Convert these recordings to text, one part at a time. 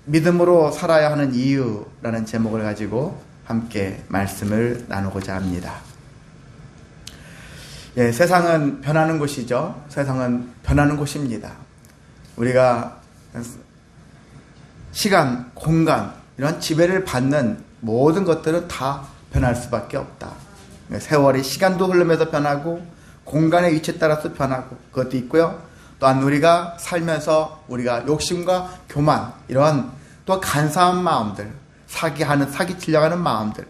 믿음으로 살아야 하는 이유라는 제목을 가지고 함께 말씀을 나누고자 합니다. 예, 세상은 변하는 곳이죠. 세상은 변하는 곳입니다. 우리가 시간, 공간 이런 지배를 받는 모든 것들은 다 변할 수밖에 없다. 세월이 시간도 흐르면서 변하고 공간의 위치에 따라서 변하고 그것도 있고요. 또한 우리가 살면서 우리가 욕심과 교만 이러한 또 간사한 마음들, 사기치려고 하는 마음들,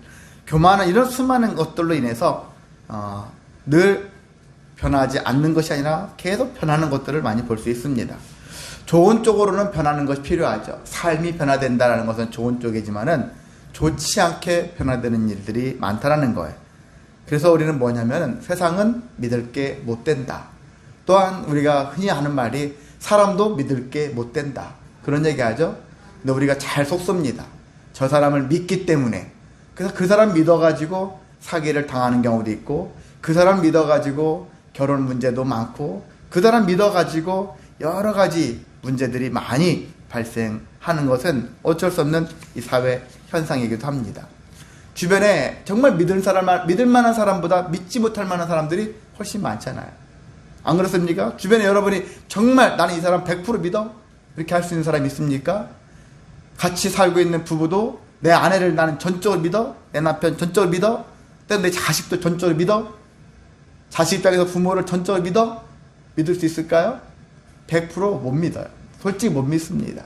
교만은 이런 수많은 것들로 인해서 늘 변하지 않는 것이 아니라 계속 변하는 것들을 많이 볼 수 있습니다. 좋은 쪽으로는 변하는 것이 필요하죠. 삶이 변화된다는 것은 좋은 쪽이지만은 좋지 않게 변화되는 일들이 많다라는 거예요. 그래서 우리는 뭐냐면 세상은 믿을 게 못 된다. 또한 우리가 흔히 하는 말이 사람도 믿을 게 못 된다. 그런 얘기 하죠. 근데 우리가 잘 속습니다. 저 사람을 믿기 때문에. 그래서 그 사람 믿어가지고 사기를 당하는 경우도 있고, 그 사람 믿어가지고 결혼 문제도 많고, 그 사람 믿어가지고 여러 가지 문제들이 많이 발생하는 것은 어쩔 수 없는 이 사회 현상이기도 합니다. 주변에 정말 믿을 만한 사람보다 믿지 못할 만한 사람들이 훨씬 많잖아요. 안 그렇습니까? 주변에 여러분이 정말 나는 이 사람 100% 믿어? 이렇게 할 수 있는 사람이 있습니까? 같이 살고 있는 부부도 내 아내를 나는 전적으로 믿어? 내 남편 전적으로 믿어? 또 내 자식도 전적으로 믿어? 자식 입장에서 부모를 전적으로 믿어? 믿을 수 있을까요? 100% 못 믿어요. 솔직히 못 믿습니다.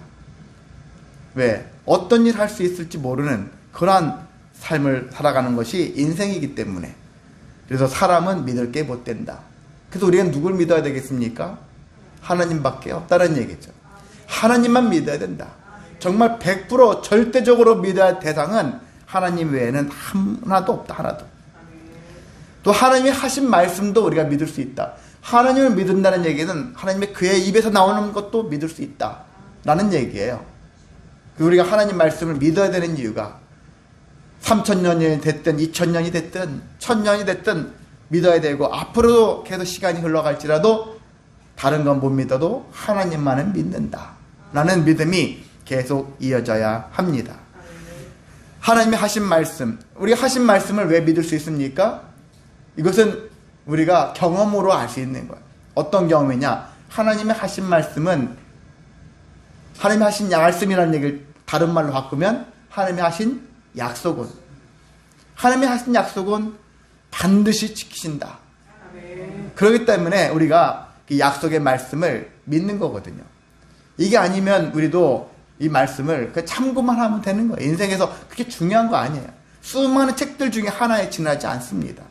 왜? 어떤 일 할 수 있을지 모르는 그러한 삶을 살아가는 것이 인생이기 때문에. 그래서 사람은 믿을 게 못 된다. 그래서 우리가 누굴 믿어야 되겠습니까? 하나님밖에 없다는 얘기죠. 하나님만 믿어야 된다. 정말 100% 절대적으로 믿어야 할 대상은 하나님 외에는 하나도 없다. 하나도. 또 하나님이 하신 말씀도 우리가 믿을 수 있다. 하나님을 믿는다는 얘기는 하나님의 그의 입에서 나오는 것도 믿을 수 있다 라는 얘기예요. 우리가 하나님 말씀을 믿어야 되는 이유가 3000년이 됐든 2000년이 됐든 1000년이 됐든 믿어야 되고, 앞으로도 계속 시간이 흘러갈지라도 다른 건 못 믿어도 하나님만은 믿는다 라는 믿음이 계속 이어져야 합니다. 하나님이 하신 말씀, 우리가 하신 말씀을 왜 믿을 수 있습니까? 이것은 우리가 경험으로 알 수 있는 거예요. 어떤 경험이냐? 하나님이 하신 말씀은, 하나님이 하신 말씀이라는 얘기를 다른 말로 바꾸면 하나님이 하신 약속은, 하나님이 하신 약속은 반드시 지키신다. 그렇기 때문에 우리가 이 약속의 말씀을 믿는 거거든요. 이게 아니면 우리도 이 말씀을 그냥 참고만 하면 되는 거예요. 인생에서 그렇게 중요한 거 아니에요. 수많은 책들 중에 하나에 지나지 않습니다.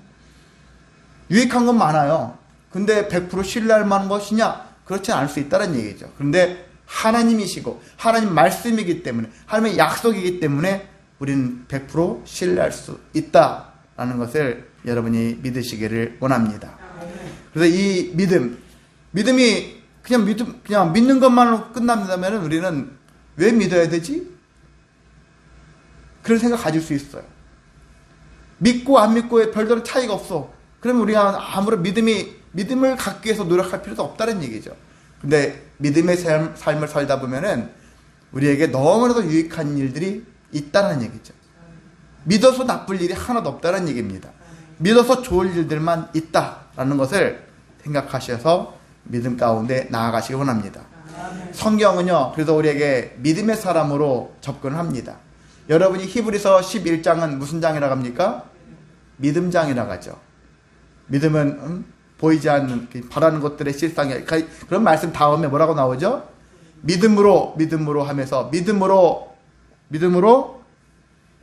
유익한 건 많아요. 근데 100% 신뢰할 만한 것이냐? 그렇지 않을 수 있다는 얘기죠. 그런데 하나님이시고 하나님 말씀이기 때문에, 하나님의 약속이기 때문에 우리는 100% 신뢰할 수 있다라는 것을 여러분이 믿으시기를 원합니다. 그래서 이 믿음이 그냥 믿는 것만으로 끝난다면 우리는 왜 믿어야 되지? 그런 생각 가질 수 있어요. 믿고 안 믿고에 별다른 차이가 없어. 그러면 우리가 아무런 믿음을 갖기 위해서 노력할 필요도 없다는 얘기죠. 근데 믿음의 삶을 살다 보면은 우리에게 너무나도 유익한 일들이 있다는 얘기죠. 믿어서 나쁠 일이 하나도 없다는 얘기입니다. 믿어서 좋을 일들만 있다라는 것을 생각하셔서 믿음 가운데 나아가시기 원합니다. 성경은요, 그래서 우리에게 믿음의 사람으로 접근을 합니다. 여러분이 히브리서 11장은 무슨 장이라고 합니까? 믿음장이라고 하죠. 믿음은 보이지 않는 바라는 것들의 실상이, 그런 말씀 다음에 뭐라고 나오죠? 믿음으로 하면서 믿음으로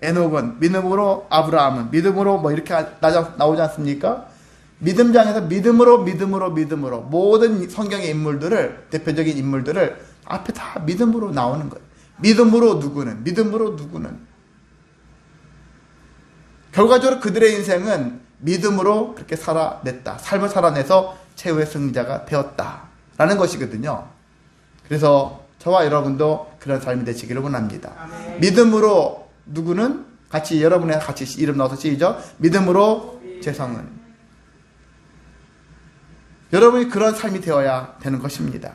에녹은, 믿음으로 아브라함은, 믿음으로 뭐 이렇게 나오지 않습니까? 믿음장에서 믿음으로 모든 성경의 인물들을, 대표적인 인물들을 앞에 다 믿음으로 나오는 거예요. 믿음으로 누구는 결과적으로 그들의 인생은 믿음으로 그렇게 살아냈다. 삶을 살아내서 최후의 승리자가 되었다라는 것이거든요. 그래서 저와 여러분도 그런 삶이 되시기를 원합니다. 아멘. 믿음으로 누구는 여러분의 같이 이름 넣어서 시죠. 믿음으로 재성은. 여러분이 그런 삶이 되어야 되는 것입니다.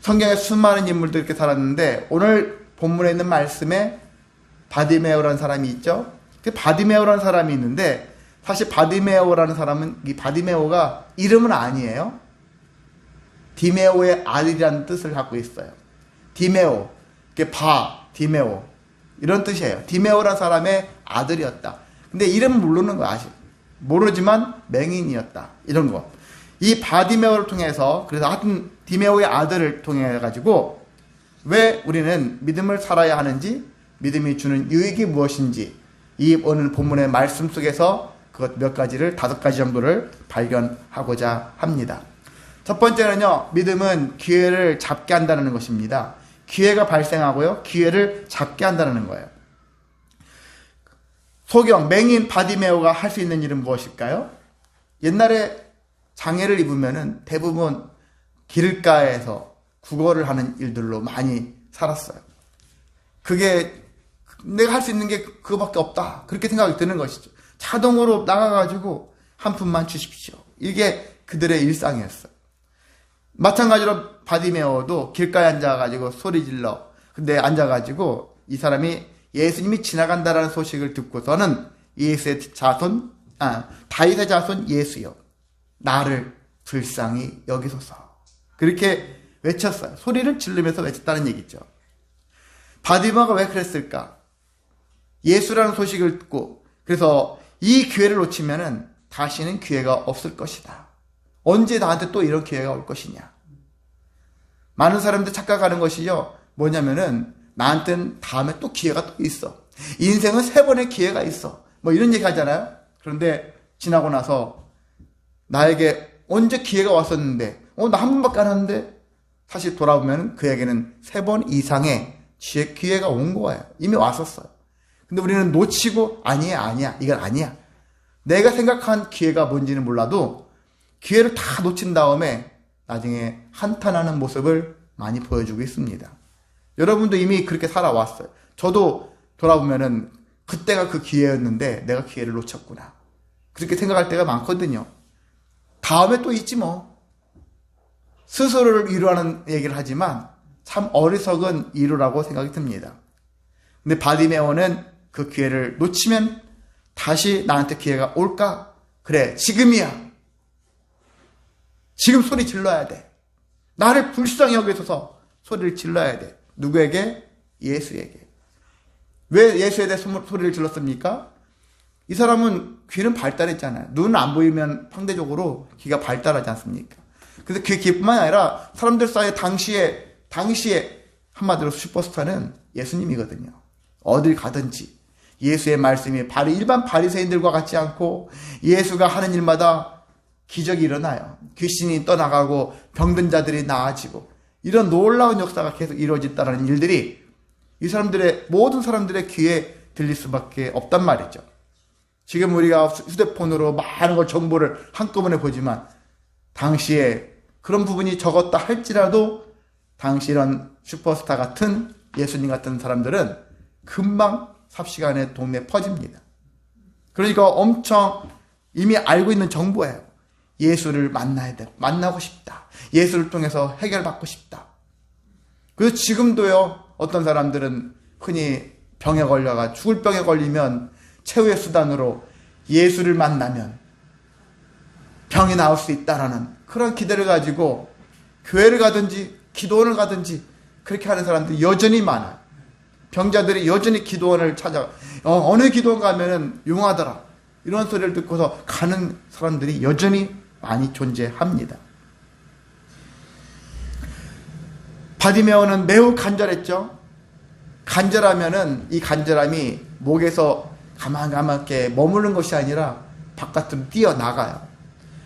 성경에 수많은 인물들이 이렇게 살았는데 오늘 본문에 있는 말씀에 바디메오라는 사람이 있죠. 그 바디메오라는 사람이 있는데 사실 바디메오라는 사람은 이 바디메오가 이름은 아니에요. 디메오의 아들이라는 뜻을 갖고 있어요. 디메오, 이게 디메오 이런 뜻이에요. 디메오라는 사람의 아들이었다. 근데 이름은 모르는 거 아시죠? 모르지만 맹인이었다. 이런 거. 이 바디메오를 통해서 그래서 하여튼 디메오의 아들을 통해 가지고 왜 우리는 믿음을 살아야 하는지, 믿음이 주는 유익이 무엇인지 이 오늘 본문의 말씀 속에서 그것 몇 가지를 5가지 정도를 발견하고자 합니다. 첫 번째는요, 믿음은 기회를 잡게 한다는 것입니다. 기회가 발생하고요, 기회를 잡게 한다는 거예요. 소경, 맹인 바디메오가 할 수 있는 일은 무엇일까요? 옛날에 장애를 입으면은 대부분 길가에서 구걸을 하는 일들로 많이 살았어요. 그게 내가 할 수 있는 게 그거밖에 없다. 그렇게 생각이 드는 것이죠. 자동으로 나가가지고 한 푼만 주십시오. 이게 그들의 일상이었어요. 마찬가지로 바디메오도 길가에 앉아가지고 소리 질러. 근데 앉아가지고 이 사람이 예수님이 지나간다라는 소식을 듣고서는 예수의 자손, 다윗의 자손 예수여, 나를 불쌍히 여기소서. 그렇게 외쳤어요. 소리를 지르면서 외쳤다는 얘기죠. 바디메오가 왜 그랬을까? 예수라는 소식을 듣고, 그래서 이 기회를 놓치면은 다시는 기회가 없을 것이다. 언제 나한테 또 이런 기회가 올 것이냐. 많은 사람들 착각하는 것이요, 뭐냐면은 나한테는 다음에 또 기회가 또 있어. 인생은 3번의 기회가 있어. 뭐 이런 얘기 하잖아요. 그런데 지나고 나서 나에게 언제 기회가 왔었는데, 나 한 번밖에 안 왔는데, 다시 돌아보면 그에게는 3번 이상의 기회가 온 거예요. 이미 왔었어요. 근데 우리는 놓치고 아니야 이건 아니야. 내가 생각한 기회가 뭔지는 몰라도 기회를 다 놓친 다음에 나중에 한탄하는 모습을 많이 보여주고 있습니다. 여러분도 이미 그렇게 살아왔어요. 저도 돌아보면은 그때가 그 기회였는데 내가 기회를 놓쳤구나. 그렇게 생각할 때가 많거든요. 다음에 또 있지 뭐. 스스로를 위로하는 얘기를 하지만 참 어리석은 위로라고 생각이 듭니다. 근데 바디메오는 그 기회를 놓치면 다시 나한테 기회가 올까? 그래, 지금이야. 지금 소리 질러야 돼. 나를 불쌍히 여기소서 소리를 질러야 돼. 누구에게? 예수에게. 왜 예수에 대해 소리를 질렀습니까? 이 사람은 귀는 발달했잖아요. 눈은 안 보이면 상대적으로 귀가 발달하지 않습니까? 그래서 그 귀뿐만 아니라 사람들 사이에 당시에 한마디로 슈퍼스타는 예수님이거든요. 어딜 가든지 예수의 말씀이 일반 바리새인들과 같지 않고 예수가 하는 일마다 기적이 일어나요. 귀신이 떠나가고 병든 자들이 나아지고 이런 놀라운 역사가 계속 이루어졌다는 일들이 이 사람들의 모든 사람들의 귀에 들릴 수밖에 없단 말이죠. 지금 우리가 휴대폰으로 많은 걸 정보를 한꺼번에 보지만 당시에 그런 부분이 적었다 할지라도 당시 이런 슈퍼스타 같은 예수님 같은 사람들은 금방 삽시간에 동네에 퍼집니다. 그러니까 엄청 이미 알고 있는 정보예요. 예수를 만나야 돼. 만나고 싶다. 예수를 통해서 해결받고 싶다. 그래서 지금도요, 어떤 사람들은 흔히 병에 걸려가 죽을 병에 걸리면 최후의 수단으로 예수를 만나면 병이 나을 수 있다라는 그런 기대를 가지고 교회를 가든지 기도원을 가든지 그렇게 하는 사람들이 여전히 많아요. 병자들이 여전히 기도원을 찾아 어느 기도원 가면은 용하더라 이런 소리를 듣고서 가는 사람들이 여전히 많이 존재합니다. 바디메오는 매우 간절했죠. 간절하면은 이 간절함이 목에서 가만가만하게 머무르는 것이 아니라 바깥으로 뛰어나가요.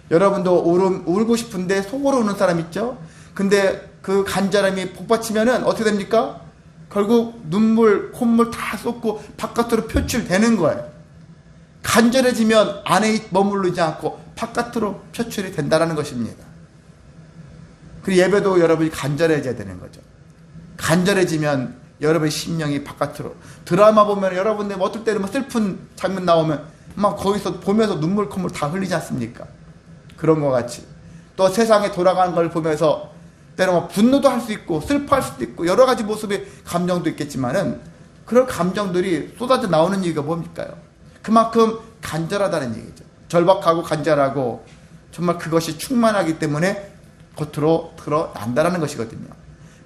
여러분도 울고 싶은데 속으로 우는 사람 있죠? 근데 그 간절함이 복받치면은 어떻게 됩니까? 결국 눈물, 콧물 다 쏟고 바깥으로 표출되는 거예요. 간절해지면 안에 머무르지 않고 바깥으로 표출이 된다는 것입니다. 그 예배도 여러분이 간절해져야 되는 거죠. 간절해지면 여러분의 심령이 바깥으로. 드라마 보면 여러분들 어떨 때는 슬픈 장면 나오면 막 거기서 보면서 눈물, 콧물 다 흘리지 않습니까? 그런 것 같이. 또 세상에 돌아가는 걸 보면서 때로 뭐 분노도 할 수 있고 슬퍼할 수도 있고 여러 가지 모습의 감정도 있겠지만은 그런 감정들이 쏟아져 나오는 이유가 뭡니까요? 그만큼 간절하다는 얘기죠. 절박하고 간절하고 정말 그것이 충만하기 때문에 겉으로 드러난다는 것이거든요.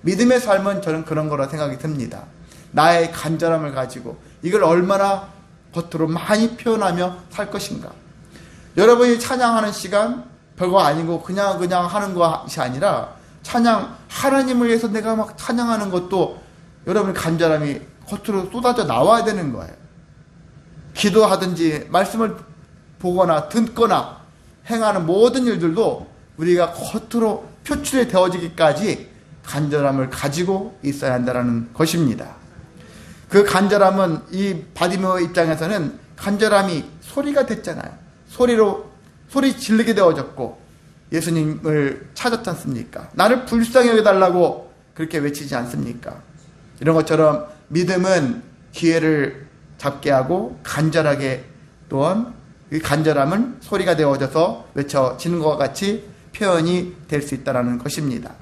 믿음의 삶은 저는 그런 거라 생각이 듭니다. 나의 간절함을 가지고 이걸 얼마나 겉으로 많이 표현하며 살 것인가. 여러분이 찬양하는 시간 별거 아니고 그냥 하는 것이 아니라 찬양, 하나님을 위해서 내가 막 찬양하는 것도 여러분의 간절함이 겉으로 쏟아져 나와야 되는 거예요. 기도하든지 말씀을 보거나 듣거나 행하는 모든 일들도 우리가 겉으로 표출이 되어지기까지 간절함을 가지고 있어야 한다는 것입니다. 그 간절함은 이 바디메오 입장에서는 간절함이 소리가 됐잖아요. 소리 지르게 되어졌고 예수님을 찾았지 않습니까? 나를 불쌍히 여겨달라고 그렇게 외치지 않습니까? 이런 것처럼 믿음은 기회를 잡게 하고 간절하게 또한 이 간절함은 소리가 되어져서 외쳐지는 것과 같이 표현이 될 수 있다는 것입니다.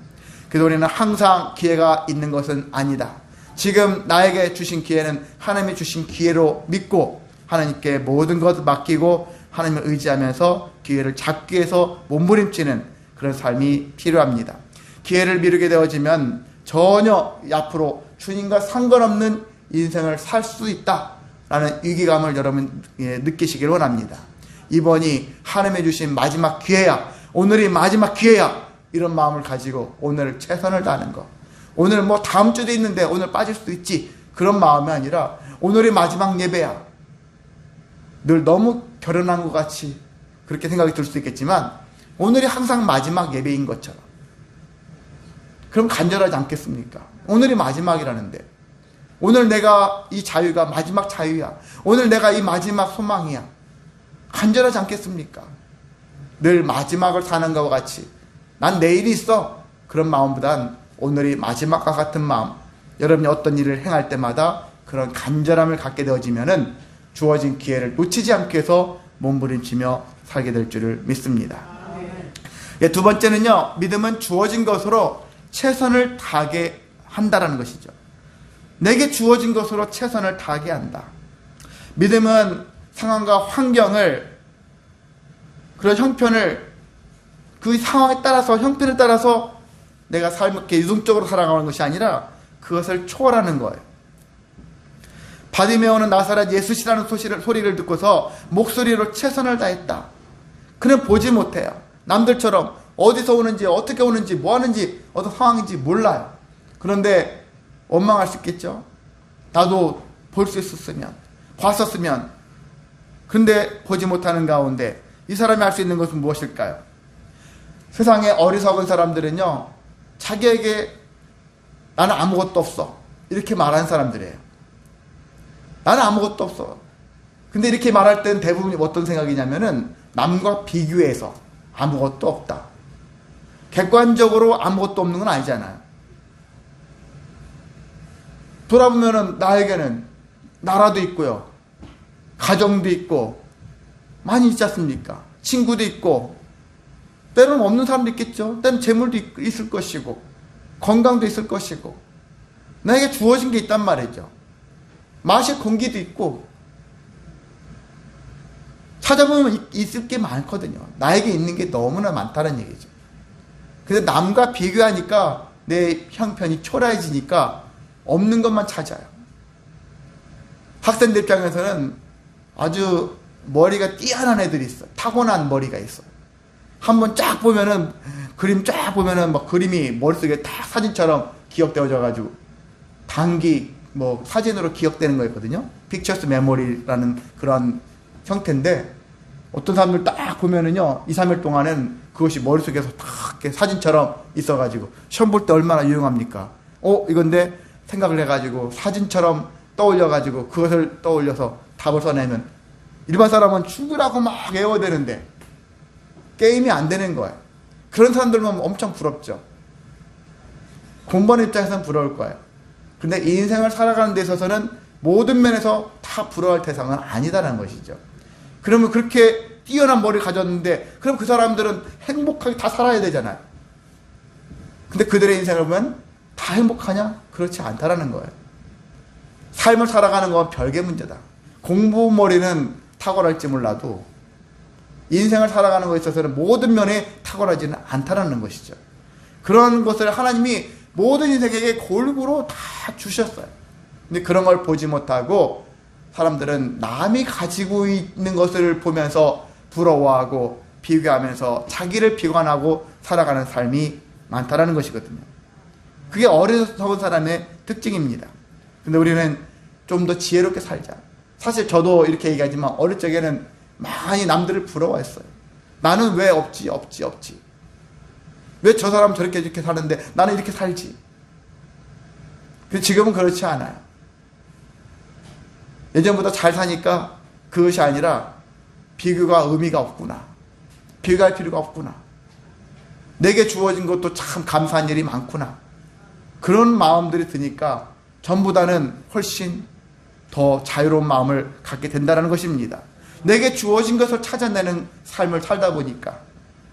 그래서 우리는 항상 기회가 있는 것은 아니다. 지금 나에게 주신 기회는 하나님이 주신 기회로 믿고 하나님께 모든 것을 맡기고 하나님을 의지하면서 기회를 잡기 위해서 몸부림치는 그런 삶이 필요합니다. 기회를 미루게 되어지면 전혀 앞으로 주님과 상관없는 인생을 살 수 있다라는 위기감을 여러분 느끼시길 원합니다. 이번이 하나님이 주신 마지막 기회야. 오늘이 마지막 기회야. 이런 마음을 가지고 오늘 최선을 다하는 것. 오늘 뭐 다음 주도 있는데 오늘 빠질 수도 있지. 그런 마음이 아니라 오늘이 마지막 예배야. 늘 너무 결연한 것 같이 그렇게 생각이 들 수 있겠지만 오늘이 항상 마지막 예배인 것처럼. 그럼 간절하지 않겠습니까? 오늘이 마지막이라는데. 오늘 내가 이 자유가 마지막 자유야. 오늘 내가 이 마지막 소망이야. 간절하지 않겠습니까? 늘 마지막을 사는 것과 같이 난 내일이 있어. 그런 마음보단 오늘이 마지막과 같은 마음. 여러분이 어떤 일을 행할 때마다 그런 간절함을 갖게 되어지면은 주어진 기회를 놓치지 않게 해서 몸부림치며 살게 될 줄을 믿습니다. 두 번째는요, 믿음은 주어진 것으로 최선을 다하게 한다라는 것이죠. 내게 주어진 것으로 최선을 다하게 한다. 믿음은 상황과 환경을, 그런 형편을, 그 상황에 따라서, 형편에 따라서 내가 삶을 유동적으로 살아가는 것이 아니라 그것을 초월하는 거예요. 바디메오는 나사렛 예수시라는 소리를 듣고서 목소리로 최선을 다했다. 그는 보지 못해요. 남들처럼 어디서 오는지, 어떻게 오는지, 뭐 하는지, 어떤 상황인지 몰라요. 그런데 원망할 수 있겠죠. 나도 볼 수 있었으면, 봤었으면. 그런데 보지 못하는 가운데 이 사람이 할 수 있는 것은 무엇일까요? 세상에 어리석은 사람들은요, 자기에게 나는 아무것도 없어, 이렇게 말하는 사람들이에요. 나는 아무것도 없어. 근데 이렇게 말할 때는 대부분 어떤 생각이냐면은 남과 비교해서 아무것도 없다. 객관적으로 아무것도 없는 건 아니잖아요. 돌아보면은 나에게는 나라도 있고요, 가정도 있고 많이 있지 않습니까? 친구도 있고, 때로는 없는 사람도 있겠죠. 때로는 재물도 있을 것이고 건강도 있을 것이고 나에게 주어진 게 있단 말이죠. 마실 공기도 있고 찾아보면 있을 게 많거든요. 나에게 있는 게 너무나 많다는 얘기죠. 근데 남과 비교하니까 내 형편이 초라해지니까 없는 것만 찾아요. 학생들 입장에서는 아주 머리가 뛰어난 애들이 있어요. 타고난 머리가 있어요. 한번 쫙 보면은, 그림 쫙 보면은 막 그림이 머릿속에 딱 사진처럼 기억되어져 가지고 단기 뭐 사진으로 기억되는 거였거든요. 픽처스 메모리라는 그런 형태인데, 어떤 사람들 딱 보면은요, 2, 3일 동안은 그것이 머릿속에서 딱 이렇게 사진처럼 있어가지고 시험 볼 때 얼마나 유용합니까? 이건데 생각을 해가지고 사진처럼 떠올려가지고 그것을 떠올려서 답을 써내면, 일반 사람은 죽으라고 막 외워야 되는데 게임이 안 되는 거예요. 그런 사람들만 엄청 부럽죠. 공부하는 입장에서는 부러울 거예요. 근데 이 인생을 살아가는 데 있어서는 모든 면에서 다 부러워할 대상은 아니다라는 것이죠. 그러면 그렇게 뛰어난 머리를 가졌는데, 그럼 그 사람들은 행복하게 다 살아야 되잖아요. 근데 그들의 인생을 보면 다 행복하냐? 그렇지 않다라는 거예요. 삶을 살아가는 건 별개 문제다. 공부머리는 탁월할지 몰라도 인생을 살아가는 것에 있어서는 모든 면에 탁월하지는 않다라는 것이죠. 그런 것을 하나님이 모든 인생에게 골고루 다 주셨어요. 근데 그런 걸 보지 못하고 사람들은 남이 가지고 있는 것을 보면서 부러워하고 비교하면서 자기를 비관하고 살아가는 삶이 많다라는 것이거든요. 그게 어리석은 사람의 특징입니다. 근데 우리는 좀 더 지혜롭게 살자. 사실 저도 이렇게 얘기하지만 어릴 적에는 많이 남들을 부러워했어요. 나는 왜 없지. 왜 저 사람 저렇게 이렇게 사는데 나는 이렇게 살지. 근데 지금은 그렇지 않아요. 예전보다 잘 사니까 그것이 아니라 비교가 의미가 없구나. 비교할 필요가 없구나. 내게 주어진 것도 참 감사한 일이 많구나. 그런 마음들이 드니까 전보다는 훨씬 더 자유로운 마음을 갖게 된다는 것입니다. 내게 주어진 것을 찾아내는 삶을 살다 보니까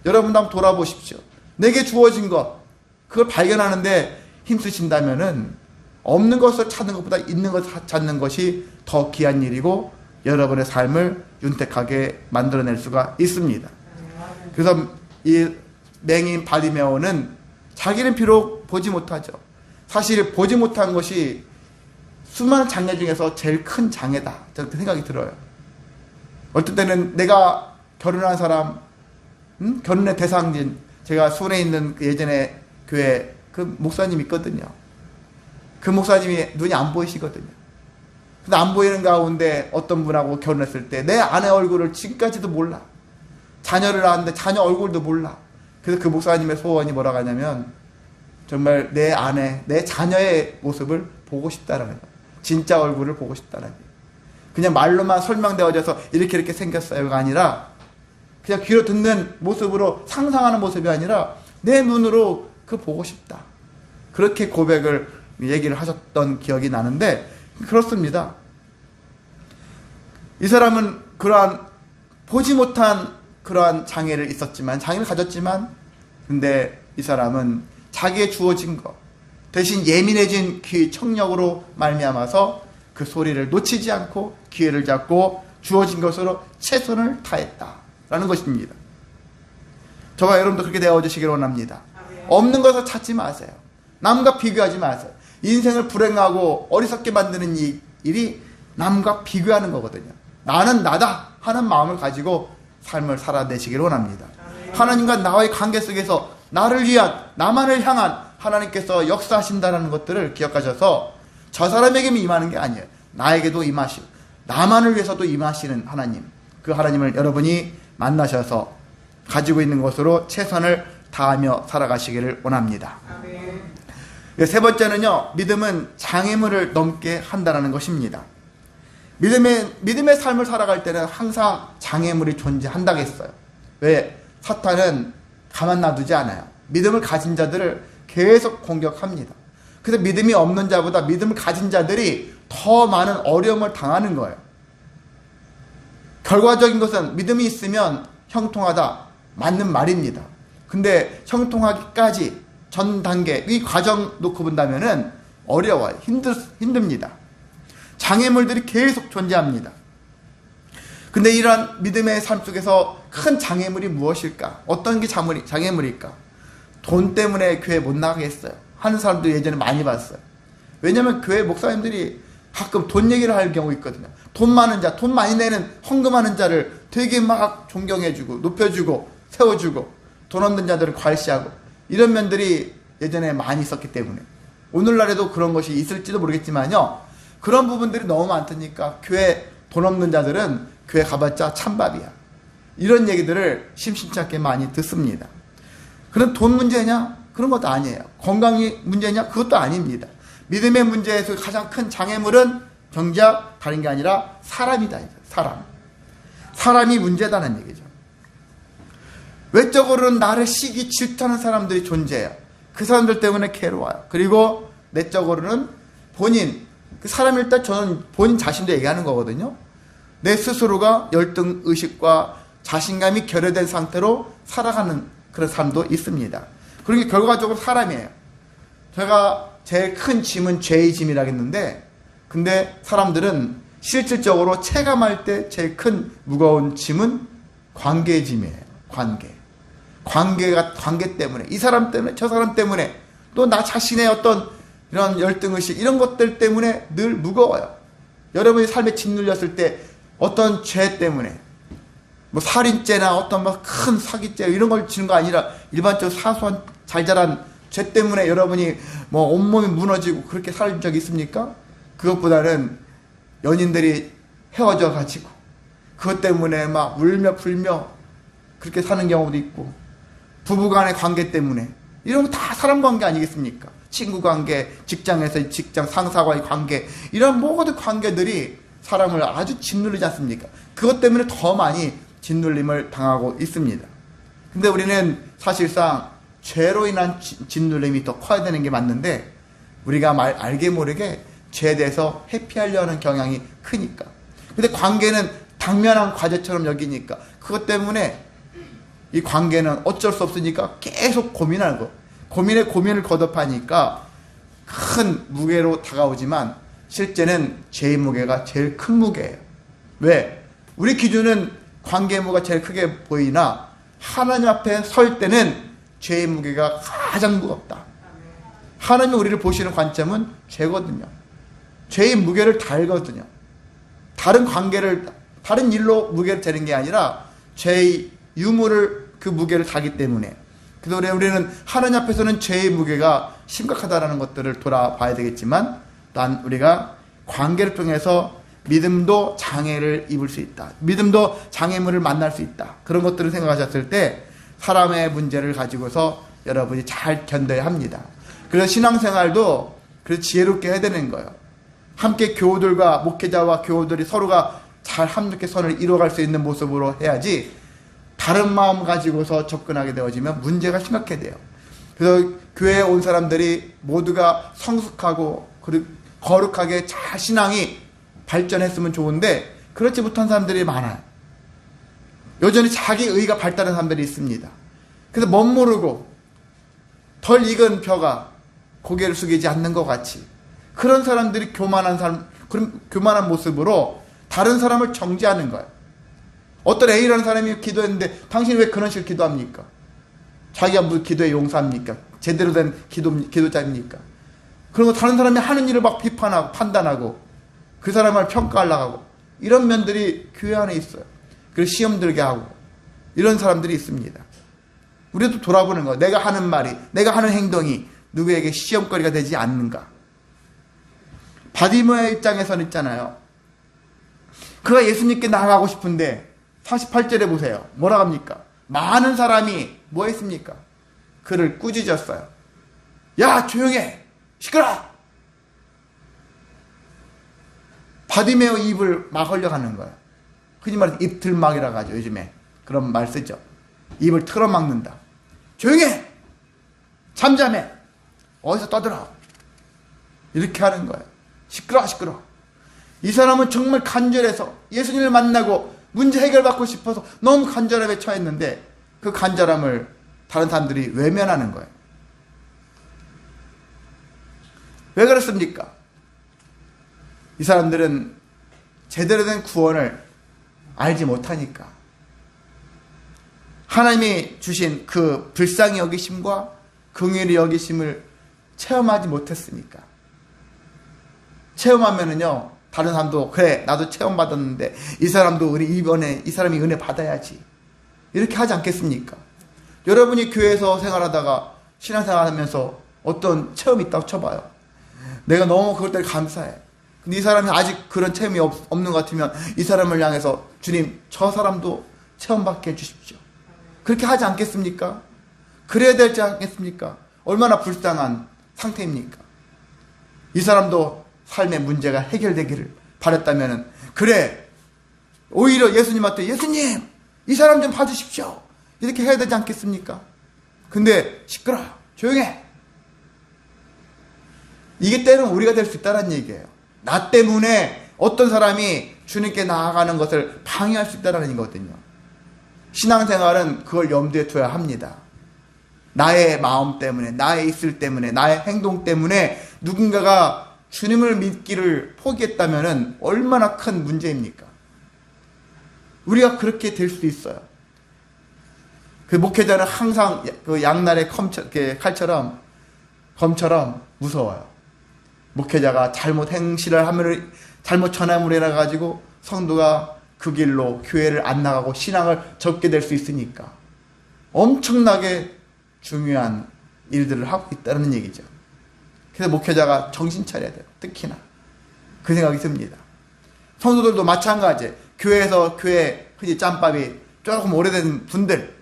여러분도 한번 돌아보십시오. 내게 주어진 것, 그걸 발견하는데 힘쓰신다면은 없는 것을 찾는 것보다 있는 것을 찾는 것이 더 귀한 일이고 여러분의 삶을 윤택하게 만들어낼 수가 있습니다. 그래서 이 맹인 바디메오는 자기는 비록 보지 못하죠. 사실 보지 못한 것이 수많은 장애 중에서 제일 큰 장애다. 저렇게 생각이 들어요. 어떤 때는 내가 결혼한 사람, 결혼의 대상진, 제가 수원에 있는 그 예전에 교회 그 목사님 있거든요. 그 목사님이 눈이 안 보이시거든요. 근데 안 보이는 가운데 어떤 분하고 결혼했을 때 내 아내 얼굴을 지금까지도 몰라. 자녀를 낳았는데 자녀 얼굴도 몰라. 그래서 그 목사님의 소원이 뭐라고 하냐면 정말 내 아내, 내 자녀의 모습을 보고 싶다라는 거예요. 진짜 얼굴을 보고 싶다라는 거예요. 그냥 말로만 설명되어져서 이렇게 생겼어요가 아니라 그냥 귀로 듣는 모습으로 상상하는 모습이 아니라 내 눈으로 그 보고 싶다. 그렇게 고백을 얘기를 하셨던 기억이 나는데 그렇습니다. 이 사람은 그러한 보지 못한 그러한 장애를 가졌지만 근데 이 사람은 자기의 주어진 것 대신 예민해진 귀 청력으로 말미암아서 그 소리를 놓치지 않고 기회를 잡고 주어진 것으로 최선을 다했다라는 것입니다. 저와 여러분도 그렇게 되어주시기를 원합니다. 없는 것을 찾지 마세요. 남과 비교하지 마세요. 인생을 불행하고 어리석게 만드는 이 일이 남과 비교하는 거거든요. 나는 나다 하는 마음을 가지고 삶을 살아내시기를 원합니다. 하나님과 나와의 관계 속에서 나를 위한, 나만을 향한 하나님께서 역사하신다는 것들을 기억하셔서 저 사람에게만 임하는 게 아니에요. 나에게도 임하시고 나만을 위해서도 임하시는 하나님, 그 하나님을 여러분이 만나셔서 가지고 있는 것으로 최선을 다하며 살아가시기를 원합니다. 세 번째는요, 믿음은 장애물을 넘게 한다는 것입니다. 믿음의 삶을 살아갈 때는 항상 장애물이 존재한다고 했어요. 왜? 사탄은 가만 놔두지 않아요. 믿음을 가진 자들을 계속 공격합니다. 그래서 믿음이 없는 자보다 믿음을 가진 자들이 더 많은 어려움을 당하는 거예요. 결과적인 것은 믿음이 있으면 형통하다, 맞는 말입니다. 근데 형통하기까지 전 단계, 이 과정 놓고 본다면은 어려워요. 힘듭니다. 장애물들이 계속 존재합니다. 근데 이러한 믿음의 삶 속에서 큰 장애물이 무엇일까? 어떤 게 장애물일까? 돈 때문에 교회 못 나가겠어요 하는 사람도 예전에 많이 봤어요. 왜냐면 교회 목사님들이 가끔 돈 얘기를 할 경우 있거든요. 돈 많은 자, 돈 많이 내는 헌금하는 자를 되게 막 존경해주고 높여주고 세워주고 돈 없는 자들을 괄시하고 이런 면들이 예전에 많이 있었기 때문에 오늘날에도 그런 것이 있을지도 모르겠지만요, 그런 부분들이 너무 많으니까 교회 돈 없는 자들은 교회 가봤자 찬밥이야, 이런 얘기들을 심심치 않게 많이 듣습니다. 그럼 돈 문제냐? 그런 것도 아니에요. 건강이 문제냐? 그것도 아닙니다. 믿음의 문제에서 가장 큰 장애물은 정작 다른 게 아니라 사람이다. 사람이 문제다는 얘기죠. 외적으로는 나를 시기 질투하는 사람들이 존재해요. 그 사람들 때문에 괴로워요. 그리고 내적으로는 본인, 그 사람일 때 저는 본인 자신도 얘기하는 거거든요. 내 스스로가 열등의식과 자신감이 결여된 상태로 살아가는 그런 사람도 있습니다. 그러니까 결과적으로 사람이에요. 제가 제일 큰 짐은 죄의 짐이라 했는데, 근데 사람들은 실질적으로 체감할 때 제일 큰 무거운 짐은 관계의 짐이에요. 관계 때문에, 이 사람 때문에, 저 사람 때문에, 또 나 자신의 어떤 이런 열등의식, 이런 것들 때문에 늘 무거워요. 여러분이 삶에 짓눌렸을 때 어떤 죄 때문에, 뭐 살인죄나 어떤 뭐 큰 사기죄 이런 걸 지는 거 아니라 일반적으로 사소한 잘잘한 죄 때문에 여러분이 뭐 온몸이 무너지고 그렇게 살 적이 있습니까? 그것보다는 연인들이 헤어져 가지고 그것 때문에 막 울며 불며 그렇게 사는 경우도 있고, 부부간의 관계 때문에, 이런 거 다 사람 관계 아니겠습니까? 친구 관계, 직장에서 직장 상사와의 관계, 이런 모든 관계들이 사람을 아주 짓누르지 않습니까? 그것 때문에 더 많이 짓눌림을 당하고 있습니다. 근데 우리는 사실상 죄로 인한 짓눌림이 더 커야 되는 게 맞는데, 우리가 알게 모르게 죄에 대해서 회피하려는 경향이 크니까. 근데 관계는 당면한 과제처럼 여기니까, 그것 때문에 이 관계는 어쩔 수 없으니까 계속 고민하는 거. 고민을 거듭하니까 큰 무게로 다가오지만 실제는 죄의 무게가 제일 큰 무게예요. 왜? 우리 기준은 관계의 무게가 제일 크게 보이나 하나님 앞에 설 때는 죄의 무게가 가장 무겁다. 하나님이 우리를 보시는 관점은 죄거든요. 죄의 무게를 달거든요. 다른 관계를, 다른 일로 무게를 재는 게 아니라 죄의 유무를, 그 무게를 달기 때문에. 그래서 우리는 하나님 앞에서는 죄의 무게가 심각하다는 것들을 돌아봐야 되겠지만, 난 우리가 관계를 통해서 믿음도 장애를 입을 수 있다. 믿음도 장애물을 만날 수 있다. 그런 것들을 생각하셨을 때 사람의 문제를 가지고서 여러분이 잘 견뎌야 합니다. 그래서 신앙생활도 그래서 지혜롭게 해야 되는 거예요. 함께 교우들과 목회자와 교우들이 서로가 잘 함께 선을 이루어갈 수 있는 모습으로 해야지, 다른 마음 가지고서 접근하게 되어지면 문제가 심각해 돼요. 그래서 교회에 온 사람들이 모두가 성숙하고 거룩하게 잘 신앙이 발전했으면 좋은데 그렇지 못한 사람들이 많아요. 여전히 자기 의가 발달한 사람들이 있습니다. 그래서 멋모르고 덜 익은 벼가 고개를 숙이지 않는 것 같이, 그런 사람들이 교만한 모습으로 다른 사람을 정죄하는 거예요. 어떤 A라는 사람이 기도했는데 당신이 왜 그런 식으로 기도합니까? 자기가 무슨 기도에 용사합니까? 제대로 된 기도자입니까? 그런 거 다른 사람이 하는 일을 막 비판하고 판단하고 그 사람을 평가하려고 하고, 이런 면들이 교회 안에 있어요. 그래서 시험 들게 하고 이런 사람들이 있습니다. 우리도 돌아보는 거예요. 내가 하는 말이, 내가 하는 행동이 누구에게 시험거리가 되지 않는가. 바디모의 입장에서는 있잖아요. 그가 예수님께 나아가고 싶은데 48절에 보세요. 뭐라 합니까? 많은 사람이 뭐 했습니까? 그를 꾸짖었어요. 야, 조용해! 시끄러! 바디메오 입을 막으려고 하는 거예요. 흔히 말해서 입틀막이라고 하죠. 요즘에 그런 말 쓰죠. 입을 틀어막는다. 조용해! 잠잠해! 어디서 떠들어? 이렇게 하는 거예요. 시끄러! 이 사람은 정말 간절해서 예수님을 만나고 문제 해결받고 싶어서 너무 간절함에 처했는데 그 간절함을 다른 사람들이 외면하는 거예요. 왜 그렇습니까? 이 사람들은 제대로 된 구원을 알지 못하니까, 하나님이 주신 그 불쌍히 여기심과 긍휼히 여기심을 체험하지 못했으니까. 체험하면은요, 다른 사람도 그래 나도 체험받았는데 이 사람도 이번에 이 사람이 은혜 받아야지, 이렇게 하지 않겠습니까? 여러분이 교회에서 생활하다가 신앙생활하면서 어떤 체험이 있다고 쳐봐요. 내가 너무 그것 때문에 감사해. 근데 이 사람이 아직 그런 체험이 없는 것 같으면 이 사람을 향해서 주님, 저 사람도 체험받게 해주십시오. 그렇게 하지 않겠습니까? 그래야 되지 않겠습니까? 얼마나 불쌍한 상태입니까? 이 사람도 삶의 문제가 해결되기를 바랬다면, 그래, 오히려 예수님한테 예수님, 이 사람 좀 받으십시오, 이렇게 해야 되지 않겠습니까? 근데 시끄러, 조용해. 이게 때로는 우리가 될 수 있다는 얘기예요. 나 때문에 어떤 사람이 주님께 나아가는 것을 방해할 수 있다는 거거든요. 신앙생활은 그걸 염두에 둬야 합니다. 나의 마음 때문에, 나의 있을 때문에, 나의 행동 때문에 누군가가 주님을 믿기를 포기했다면 얼마나 큰 문제입니까? 우리가 그렇게 될 수도 있어요. 그 목회자는 항상 그 양날의 칼처럼, 검처럼 무서워요. 목회자가 잘못 행실을 하면, 잘못 전함을 해놔가지고 성도가 그 길로 교회를 안 나가고 신앙을 접게 될 수 있으니까 엄청나게 중요한 일들을 하고 있다는 얘기죠. 그래서 목회자가 정신 차려야 돼요. 특히나 그 생각이 듭니다. 성도들도 마찬가지. 교회에서 교회 흔히 짬밥이 조금 오래된 분들,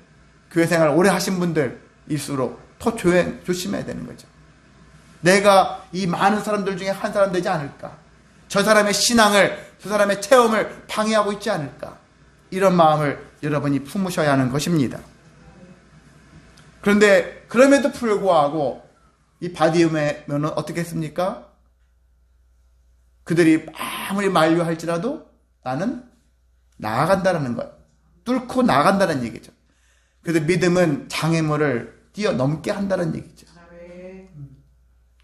교회 생활 오래 하신 분들일수록 더 조심해야 되는 거죠. 내가 이 많은 사람들 중에 한 사람 되지 않을까? 저 사람의 신앙을, 저 사람의 체험을 방해하고 있지 않을까? 이런 마음을 여러분이 품으셔야 하는 것입니다. 그런데 그럼에도 불구하고 이 바디움의 면은 어떻게 했습니까? 그들이 아무리 만류할지라도 나는 나아간다는 거예요. 뚫고 나아간다는 얘기죠. 그래서 믿음은 장애물을 뛰어넘게 한다는 얘기죠.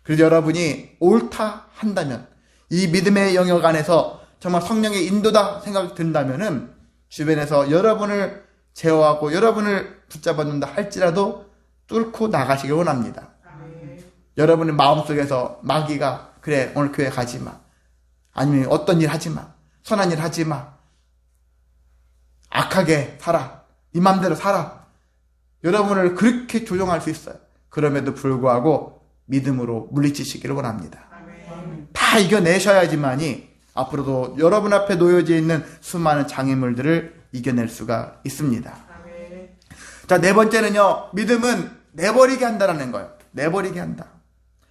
그래서 여러분이 옳다 한다면, 이 믿음의 영역 안에서 정말 성령의 인도다 생각이 든다면은 주변에서 여러분을 제어하고 여러분을 붙잡아준다 할지라도 뚫고 나가시길 원합니다. 여러분의 마음속에서 마귀가 그래 오늘 교회 가지마, 아니면 어떤 일 하지마, 선한 일 하지마, 악하게 살아, 네 맘대로 살아, 여러분을 그렇게 조종할 수 있어요. 그럼에도 불구하고 믿음으로 물리치시기를 원합니다. 다 이겨내셔야지만이 앞으로도 여러분 앞에 놓여져 있는 수많은 장애물들을 이겨낼 수가 있습니다. 자, 네 번째는요, 믿음은 내버리게 한다는 거예요. 내버리게 한다.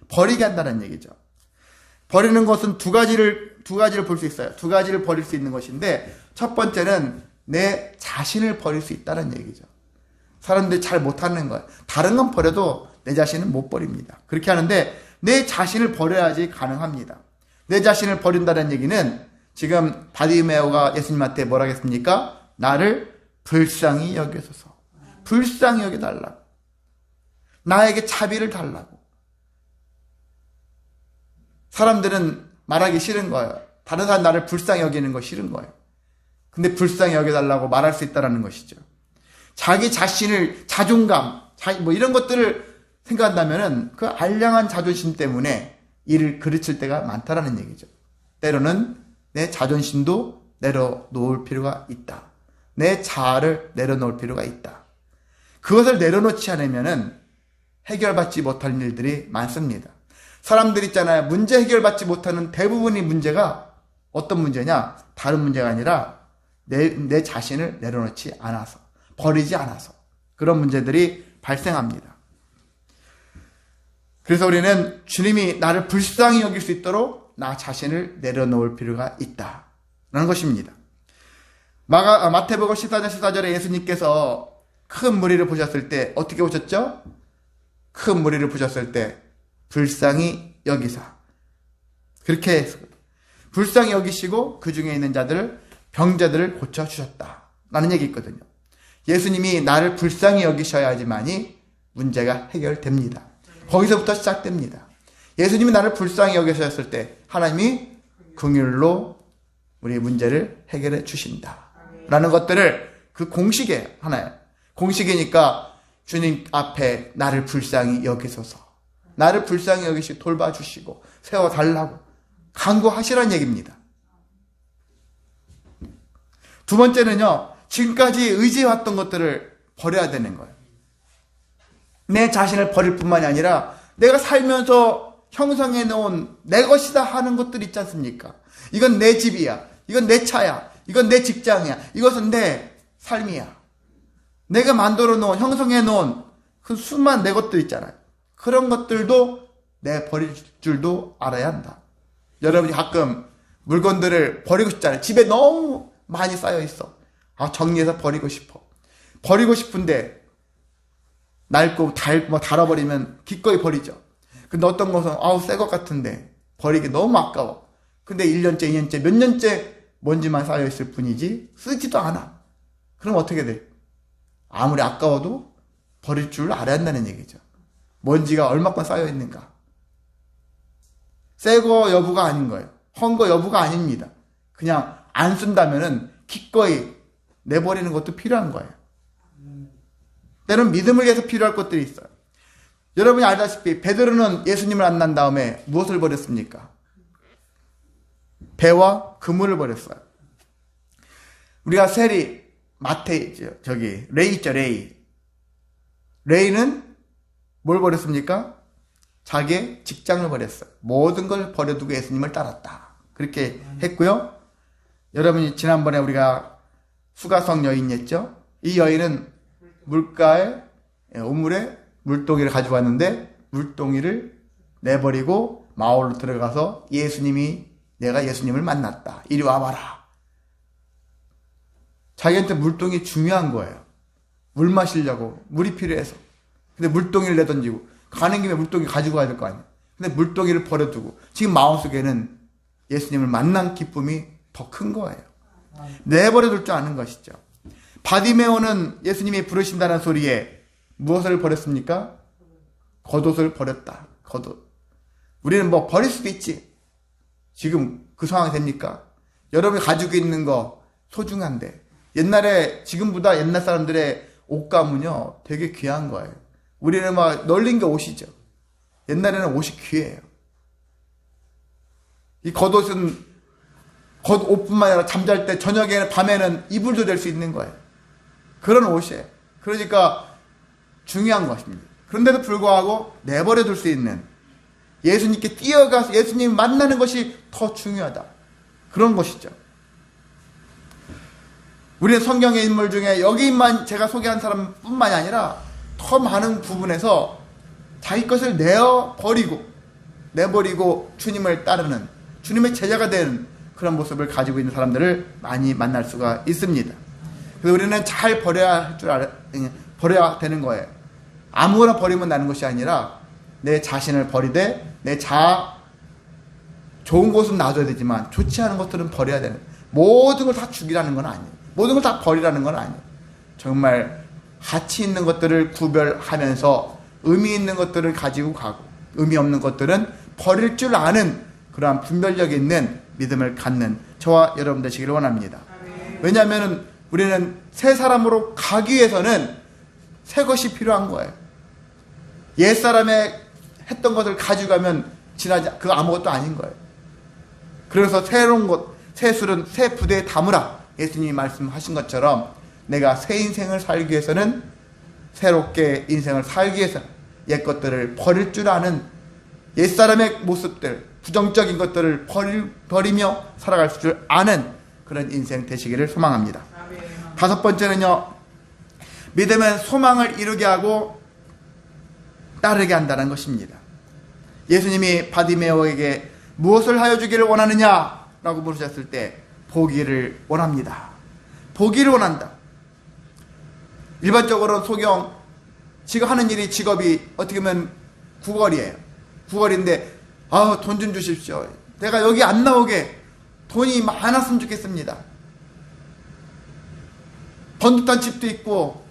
버리게 한다는 얘기죠. 버리는 것은 두 가지를 볼 수 있어요. 두 가지를 버릴 수 있는 것인데, 첫 번째는 내 자신을 버릴 수 있다는 얘기죠. 사람들이 잘 못하는 거예요. 다른 건 버려도 내 자신은 못 버립니다. 그렇게 하는데 내 자신을 버려야지 가능합니다. 내 자신을 버린다는 얘기는 지금 바디메오가 예수님한테 뭐라 했습니까? 나를 불쌍히 여기소서. 불쌍히 여겨달라고. 나에게 자비를 달라고. 사람들은 말하기 싫은 거예요. 다른 사람 나를 불쌍히 여기는 거 싫은 거예요. 근데 불쌍히 여겨달라고 말할 수 있다는 것이죠. 자기 자신을, 자존감, 뭐 이런 것들을 생각한다면은 그 알량한 자존심 때문에 일을 그르칠 때가 많다라는 얘기죠. 때로는 내 자존심도 내려놓을 필요가 있다. 내 자아를 내려놓을 필요가 있다. 그것을 내려놓지 않으면은 해결받지 못할 일들이 많습니다. 사람들 있잖아요. 문제 해결받지 못하는 대부분의 문제가 어떤 문제냐? 다른 문제가 아니라 내 자신을 내려놓지 않아서, 버리지 않아서 그런 문제들이 발생합니다. 그래서 우리는 주님이 나를 불쌍히 여길 수 있도록 나 자신을 내려놓을 필요가 있다라는 것입니다. 마태복음 14절에 예수님께서 큰 무리를 보셨을 때 어떻게 보셨죠? 큰 무리를 보셨을 때 불쌍히 여기사, 그렇게 해서 불쌍히 여기시고 그 중에 있는 자들을, 병자들을 고쳐주셨다라는 얘기 있거든요. 예수님이 나를 불쌍히 여기셔야지만이 문제가 해결됩니다. 거기서부터 시작됩니다. 예수님이 나를 불쌍히 여기셨을 때 하나님이 긍휼로 우리의 문제를 해결해 주신다라는 것들을, 그 공식이에요. 하나예요. 공식이니까 주님 앞에 나를 불쌍히 여기소서, 나를 불쌍히 여기시고 돌봐주시고 세워달라고 간구하시라는 얘기입니다. 두 번째는요, 지금까지 의지해왔던 것들을 버려야 되는 거예요. 내 자신을 버릴 뿐만이 아니라 내가 살면서 형성해 놓은 내 것이다 하는 것들 있지 않습니까? 이건 내 집이야, 이건 내 차야, 이건 내 직장이야, 이것은 내 삶이야. 내가 만들어 놓은, 형성해 놓은 그 수많은 내 것들 있잖아요. 그런 것들도 내 버릴 줄도 알아야 한다. 여러분이 가끔 물건들을 버리고 싶잖아요. 집에 너무 많이 쌓여 있어. 정리해서 버리고 싶어. 버리고 싶은데 낡고 닳아버리면 기꺼이 버리죠. 근데 어떤 것은 새 것 같은데 버리기 너무 아까워. 근데 1년째, 2년째, 몇 년째 먼지만 쌓여 있을 뿐이지 쓰지도 않아. 그럼 어떻게 돼? 아무리 아까워도 버릴 줄 알아야 한다는 얘기죠. 먼지가 얼마큼 쌓여 있는가. 새거 여부가 아닌 거예요. 헝거 여부가 아닙니다. 그냥 안 쓴다면은 기꺼이 내버리는 것도 필요한 거예요. 때로는 믿음을 위해서 필요할 것들이 있어요. 여러분이 알다시피 베드로는 예수님을 만난 다음에 무엇을 버렸습니까? 배와 그물을 버렸어요. 우리가 세리 마태죠. 저기 레이 있죠. 레이는 뭘 버렸습니까? 자기의 직장을 버렸어요. 모든 걸 버려두고 예수님을 따랐다. 그렇게 했고요. 여러분이 지난번에 우리가 수가성 여인 했죠. 이 여인은 물가에 우물에 물동이를 가지고 왔는데 물동이를 내버리고 마을로 들어가서 내가 예수님을 만났다. 이리 와봐라. 자기한테 물동이 중요한 거예요. 물 마시려고 물이 필요해서. 근데 물동이를 내던지고 가는 김에 물동이 가지고 가야 될 거 아니에요. 근데 물동이를 버려두고 지금 마음속에는 예수님을 만난 기쁨이 더 큰 거예요. 내버려둘 줄 아는 것이죠. 바디메오는 예수님이 부르신다는 소리에 무엇을 버렸습니까? 겉옷을 버렸다. 겉옷. 우리는 뭐 버릴 수도 있지. 지금 그 상황이 됩니까? 여러분이 가지고 있는 거 소중한데 지금보다 옛날 사람들의 옷감은요 되게 귀한 거예요. 우리는 막 널린 게 옷이죠. 옛날에는 옷이 귀해요. 이 겉옷은 겉옷뿐만 아니라 잠잘 때 저녁에는 밤에는 이불도 될 수 있는 거예요. 그런 옷이에요. 그러니까 중요한 것입니다. 그런데도 불구하고 내버려 둘 수 있는 예수님께 뛰어가서 예수님 만나는 것이 더 중요하다. 그런 것이죠. 우리는 성경의 인물 중에 여기만 제가 소개한 사람뿐만이 아니라 더 많은 부분에서 자기 것을 내버리고 주님을 따르는 주님의 제자가 되는 그런 모습을 가지고 있는 사람들을 많이 만날 수가 있습니다. 그래서 우리는 잘 버려야 되는 거예요. 아무거나 버리면 나는 것이 아니라 내 자신을 버리되 좋은 곳은 놔둬야 되지만 좋지 않은 것들은 버려야 되는, 모든 걸 다 죽이라는 건 아니에요. 모든 걸 다 버리라는 건 아니에요. 정말 가치 있는 것들을 구별하면서 의미 있는 것들을 가지고 가고 의미 없는 것들은 버릴 줄 아는 그러한 분별력 있는 믿음을 갖는 저와 여러분 되시기를 원합니다. 왜냐하면 우리는 새 사람으로 가기 위해서는 새 것이 필요한 거예요. 옛사람의 했던 것을 가져가면 그거 아무것도 아닌 거예요. 그래서 새로운 것, 새 술은 새 부대에 담으라. 예수님이 말씀하신 것처럼 내가 새 인생을 살기 위해서는 새롭게 인생을 살기 위해서 옛 것들을 버릴 줄 아는 옛사람의 모습들, 부정적인 것들을 버리며 살아갈 줄 아는 그런 인생 되시기를 소망합니다. 다섯 번째는요, 믿음은 소망을 이루게 하고 따르게 한다는 것입니다. 예수님이 바디메오에게 무엇을 하여 주기를 원하느냐 라고 물으셨을 때 보기를 원합니다. 보기를 원한다. 일반적으로 소경 지금 하는 일이 직업이 어떻게 보면 구걸이에요. 구걸인데 돈 좀 주십시오. 내가 여기 안 나오게 돈이 많았으면 좋겠습니다. 번듯한 집도 있고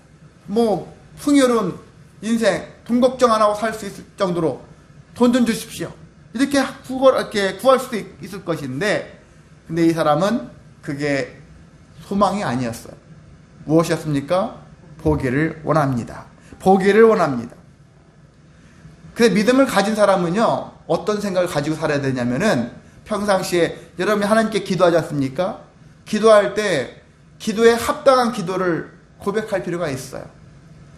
뭐 풍요로운 인생, 돈 걱정 안 하고 살 수 있을 정도로 돈 좀 주십시오. 이렇게 구할 수도 있을 것인데, 근데 이 사람은 그게 소망이 아니었어요. 무엇이었습니까? 보기를 원합니다. 보기를 원합니다. 그 믿음을 가진 사람은요, 어떤 생각을 가지고 살아야 되냐면은, 평상시에 여러분이 하나님께 기도하지 않습니까? 기도할 때 기도에 합당한 기도를 고백할 필요가 있어요.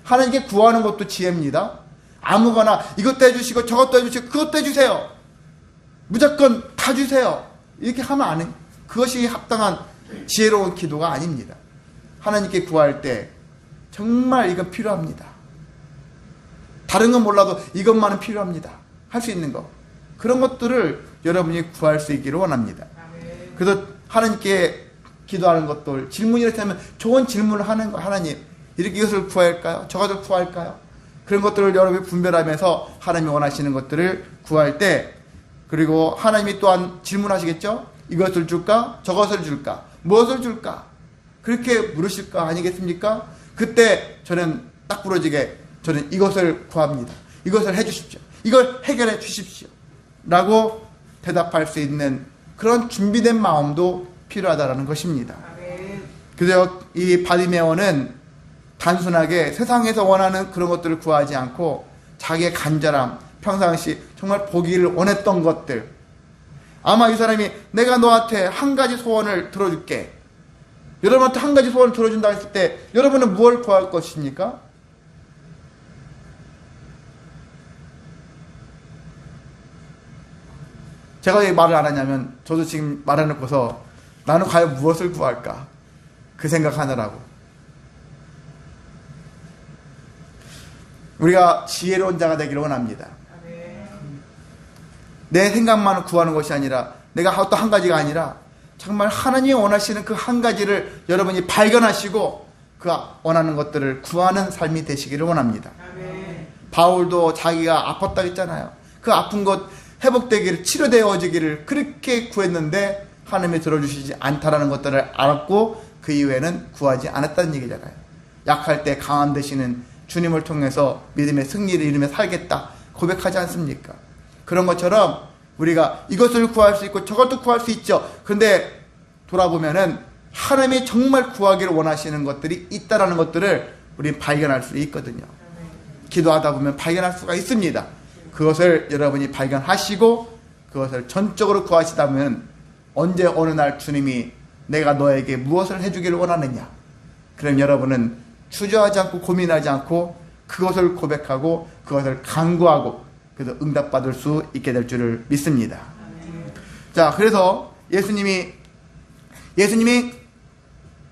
하나님께 구하는 것도 지혜입니다. 아무거나 이것도 해주시고 저것도 해주시고 그것도 해주세요. 무조건 다 주세요. 이렇게 하면 안 해. 그것이 합당한 지혜로운 기도가 아닙니다. 하나님께 구할 때 정말 이건 필요합니다. 다른 건 몰라도 이것만은 필요합니다. 할 수 있는 거. 그런 것들을 여러분이 구할 수 있기를 원합니다. 그래서 하나님께 기도하는 것들, 질문이 이렇게 하면 좋은 질문을 하는 거. 하나님, 이렇게 이것을 구할까요? 저것을 구할까요? 그런 것들을 여러분이 분별하면서 하나님이 원하시는 것들을 구할 때, 그리고 하나님이 또한 질문하시겠죠? 이것을 줄까? 저것을 줄까? 무엇을 줄까? 그렇게 물으실 거 아니겠습니까? 그때 저는 딱 부러지게 저는 이것을 구합니다. 이것을 해주십시오. 이걸 해결해 주십시오. 라고 대답할 수 있는 그런 준비된 마음도 필요하다는 것입니다. 그래서 이 바디메오는 단순하게 세상에서 원하는 그런 것들을 구하지 않고 자기의 간절함, 평상시 정말 보기를 원했던 것들, 아마 이 사람이 내가 너한테 한 가지 소원을 들어줄게, 여러분한테 한 가지 소원을 들어준다 했을 때 여러분은 무엇을 구할 것입니까? 제가 왜 말을 안 하냐면 저도 지금 말해놓고서 나는 과연 무엇을 구할까 그 생각하느라고. 우리가 지혜로운 자가 되기를 원합니다. 내 생각만 구하는 것이 아니라, 내가 어떤 한 가지가 아니라 정말 하나님이 원하시는 그 한 가지를 여러분이 발견하시고 그 원하는 것들을 구하는 삶이 되시기를 원합니다. 바울도 자기가 아팠다 했잖아요. 그 아픈 것 회복되기를, 치료되어지기를 그렇게 구했는데 하나님이 들어주시지 않다라는 것들을 알았고 그 이후에는 구하지 않았다는 얘기잖아요. 약할 때 강함 되시는 주님을 통해서 믿음의 승리를 이루며 살겠다 고백하지 않습니까? 그런 것처럼 우리가 이것을 구할 수 있고 저것도 구할 수 있죠. 그런데 돌아보면은 하나님이 정말 구하기를 원하시는 것들이 있다라는 것들을 우리는 발견할 수 있거든요. 기도하다 보면 발견할 수가 있습니다. 그것을 여러분이 발견하시고 그것을 전적으로 구하시다 보면 언제 어느 날 주님이 내가 너에게 무엇을 해주기를 원하느냐, 그럼 여러분은 주저하지 않고 고민하지 않고 그것을 고백하고 그것을 간구하고 그래서 응답받을 수 있게 될 줄을 믿습니다. 자, 그래서 예수님이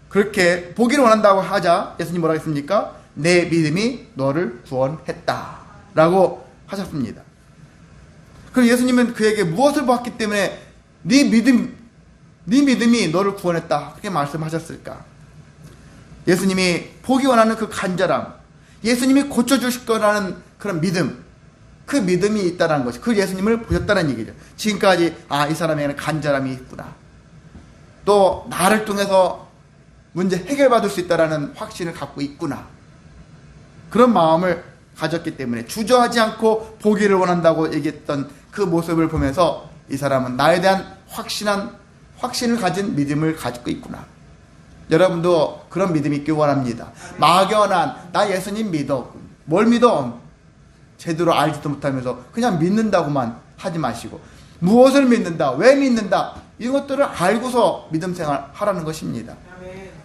그렇게 보기를 원한다고 하자 예수님 뭐라고 했습니까? 내 믿음이 너를 구원했다 라고 하셨습니다. 그럼 예수님은 그에게 무엇을 보았기 때문에 네 믿음이 너를 구원했다 그렇게 말씀하셨을까? 예수님이 보기 원하는 그 간절함, 예수님이 고쳐주실 거라는 그런 믿음, 그 믿음이 있다는 것이, 그 예수님을 보셨다는 얘기죠. 지금까지 이 사람에게는 간절함이 있구나, 또 나를 통해서 문제 해결받을 수 있다는 확신을 갖고 있구나, 그런 마음을 가졌기 때문에 주저하지 않고 보기를 원한다고 얘기했던 그 모습을 보면서 이 사람은 나에 대한 확신을 가진 믿음을 가지고 있구나. 여러분도 그런 믿음이 있길 원합니다. 막연한 나 예수님 믿어, 뭘 믿어? 제대로 알지도 못하면서 그냥 믿는다고만 하지 마시고 무엇을 믿는다, 왜 믿는다, 이것들을 알고서 믿음 생활 하라는 것입니다.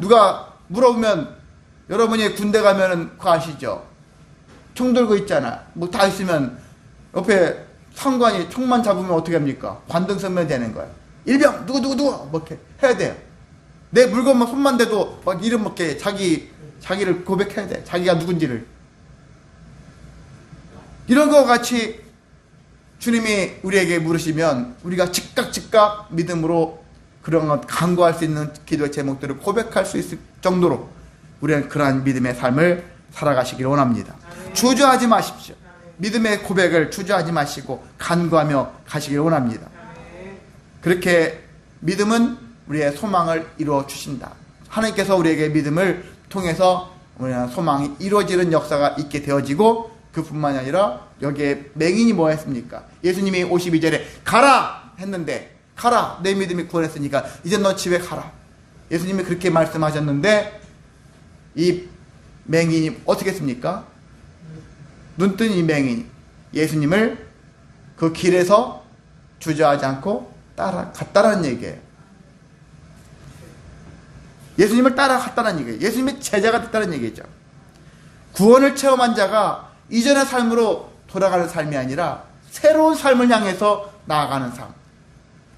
누가 물어보면 여러분이 군대 가면은 그거 아시죠? 총 들고 있잖아. 뭐 다 있으면 옆에 상관이 총만 잡으면 어떻게 합니까? 관등 서면 되는 거야. 일병 누구 뭐 이렇게 해야 돼요. 내 물건만 손만 대도 막 이름 먹게 자기를 고백해야 돼. 자기가 누군지를. 이런 것 같이 주님이 우리에게 물으시면 우리가 즉각 믿음으로 그런 것 간구할 수 있는 기도의 제목들을 고백할 수 있을 정도로 우리는 그러한 믿음의 삶을 살아가시기를 원합니다. 주저하지 마십시오. 믿음의 고백을 주저하지 마시고 간구하며 가시기를 원합니다. 그렇게 믿음은 우리의 소망을 이루어 주신다. 하나님께서 우리에게 믿음을 통해서 우리의 소망이 이루어지는 역사가 있게 되어지고, 그뿐만이 아니라 여기에 맹인이 뭐 했습니까? 예수님이 52절에 가라 했는데, 가라, 내 믿음이 구원했으니까 이제 너 집에 가라. 예수님이 그렇게 말씀하셨는데 이 맹인이 어떻게 했습니까? 눈뜬 이 맹인이 예수님을 그 길에서 주저하지 않고 따라갔다는 얘기예요. 예수님을 따라갔다는 얘기예요. 예수님의 제자가 됐다는 얘기죠. 구원을 체험한 자가 이전의 삶으로 돌아가는 삶이 아니라 새로운 삶을 향해서 나아가는 삶,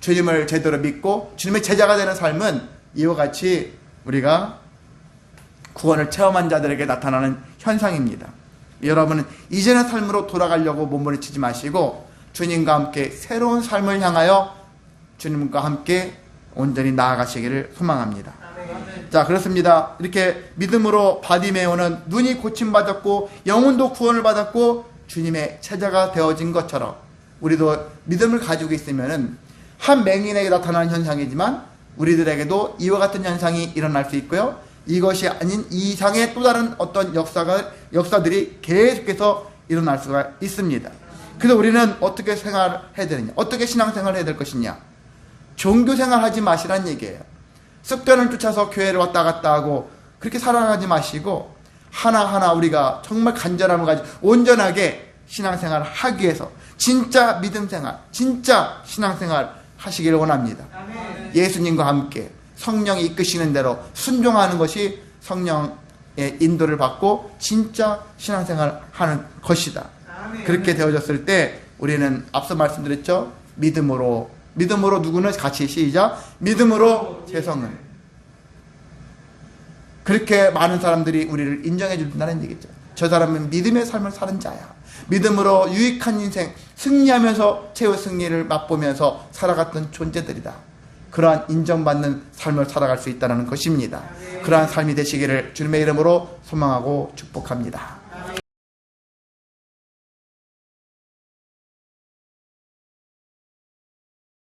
주님을 제대로 믿고 주님의 제자가 되는 삶은 이와 같이 우리가 구원을 체험한 자들에게 나타나는 현상입니다. 여러분은 이전의 삶으로 돌아가려고 몸부림치지 마시고 주님과 함께 새로운 삶을 향하여 주님과 함께 온전히 나아가시기를 소망합니다. 자, 그렇습니다. 이렇게 믿음으로 바디메오는 눈이 고침받았고 영혼도 구원을 받았고 주님의 제자가 되어진 것처럼 우리도 믿음을 가지고 있으면은 한 맹인에게 나타나는 현상이지만 우리들에게도 이와 같은 현상이 일어날 수 있고요. 이것이 아닌 이상의 또 다른 어떤 역사들이 계속해서 일어날 수가 있습니다. 그래서 우리는 어떻게 생활해야 되느냐, 어떻게 신앙생활을 해야 될 것이냐. 종교생활 하지 마시라는 얘기예요. 습관을 쫓아서 교회를 왔다 갔다 하고 그렇게 살아가지 마시고 하나하나 우리가 정말 간절함을 가지고 온전하게 신앙생활을 하기 위해서 진짜 믿음생활, 진짜 신앙생활 하시기를 원합니다. 아멘. 예수님과 함께 성령이 이끄시는 대로 순종하는 것이 성령의 인도를 받고 진짜 신앙생활 하는 것이다. 아멘. 그렇게 되어졌을 때 우리는 앞서 말씀드렸죠. 믿음으로 누구는 같이 시작. 믿음으로 재성은. 그렇게 많은 사람들이 우리를 인정해 준다는 얘기죠. 저 사람은 믿음의 삶을 사는 자야. 믿음으로 유익한 인생, 승리하면서 최후 승리를 맛보면서 살아갔던 존재들이다. 그러한 인정받는 삶을 살아갈 수 있다는 것입니다. 그러한 삶이 되시기를 주님의 이름으로 소망하고 축복합니다.